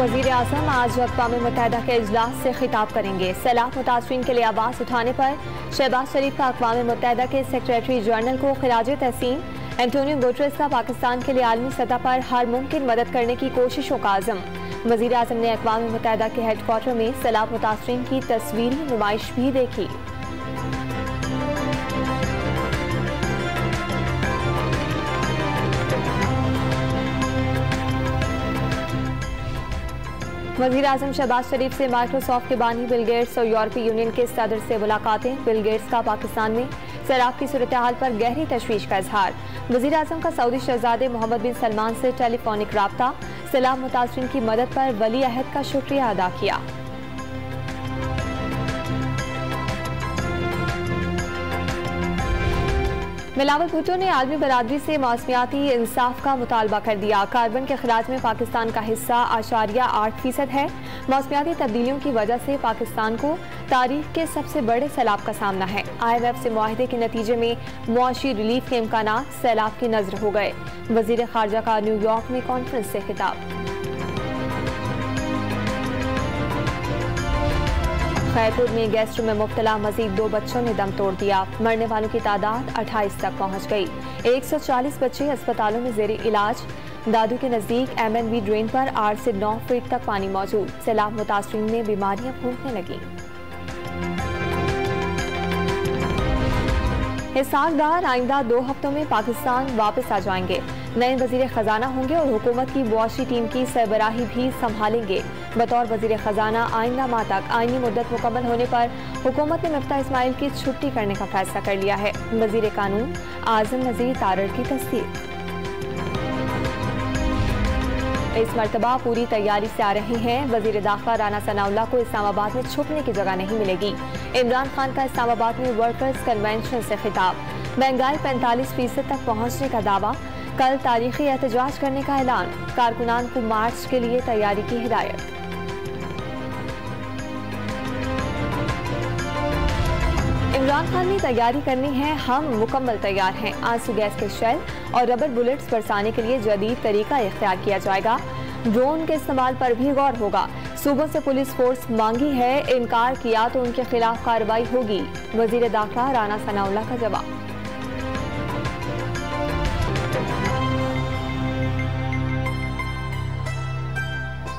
वज़ीर आज़म आज अक़वाम मुत्तहिदा के इजलास से खिताब करेंगे। सैलाब मुतासरीन के लिए आवाज़ उठाने पर शहबाज शरीफ का अक़वाम मुत्तहिदा के सेक्रेटरी जनरल को खिराज तहसीन। एंटोनियो गुटेरेस का पाकिस्तान के लिए आलमी सतह पर हर मुमकिन मदद करने की कोशिशों का आज़म। वज़ीर आज़म ने अक़वाम मुत्तहिदा के हेडक्वार्टर में सैलाब मुतासरीन की तस्वीरी नुमाइश भी देखी। वज़ीर आज़म शहबाज शरीफ से माइक्रोसॉफ्ट के बानी बिल गेट्स और यूरोपीय यूनियन के सदर से मुलाकातें। बिल गेट्स का पाकिस्तान में सैलाब की सूरत हाल पर गहरी तशवीश का इजहार। वज़ीर आज़म का सऊदी शहजादे मोहम्मद बिन सलमान से टेलीफोनिक राब्ता। सैलाब मुतासरीन की मदद पर वली अहद का शुक्रिया अदा किया। बिलावल भुट्टो ने आलमी बरादरी से मौसमियाती इंसाफ का मुतालबा कर दिया। कार्बन के खराज में पाकिस्तान का हिस्सा 8.8% है। मौसमियाती तब्दीलियों की वजह से पाकिस्तान को तारीख के सबसे बड़े सैलाब का सामना है। IMF से मुआहदे के नतीजे में मुआशी रिलीफ के इम्कानात सैलाब की नजर हो गए। वजीर खारजा का न्यूयॉर्क में कॉन्फ्रेंस से खिताब। खैरपुर में गैस रूम में मुब्तला मजीद 2 बच्चों ने दम तोड़ दिया। मरने वालों की तादाद 28 तक पहुंच गई। 140 बच्चे अस्पतालों में जेर इलाज। दादू के नजदीक MNV ड्रेन पर 8 से 9 फीट तक पानी मौजूद। सैलाब मुतासरीन में बीमारियां फूटने लगी। हिसारदार आइंदा 2 हफ्तों में पाकिस्तान वापस आ जाएंगे। नए वजीर खजाना होंगे और हुकूमत की मुआशी टीम की सरबराही भी संभालेंगे। बतौर वजीर खजाना आइंदा माह तक आईनी मुद्दत मुकम्मल होने पर हुकूमत ने मिफ्ता इस्माइल की छुट्टी करने का फैसला कर लिया है। वजीर कानून आजम नजीर तारड़ की तस्दीक। इस मरतबा पूरी तैयारी से आ रहे हैं। वजीर दाखिला राना सनाउल्लाह को इस्लामाबाद में छुपने की जगह नहीं मिलेगी। इमरान खान का इस्लामाबाद में वर्कर्स कन्वेंशन से खिताब। महंगाई 45% तक पहुंचने का दावा। कल तारीखी एहतजाज करने का ऐलान। कारकुनान को मार्च के लिए तैयारी की हिदायत। इमरान खान ने तैयारी करनी है, हम मुकम्मल तैयार हैं। आंसू गैस के शेल और रबर बुलेट्स बरसाने के लिए जदीद तरीका इख्तियार किया जाएगा। ड्रोन के इस्तेमाल पर भी गौर होगा। सूबों से पुलिस फोर्स मांगी है, इनकार किया तो उनके खिलाफ कार्रवाई होगी। वजीर दाखिला राना सनाउल्लाह का जवाब।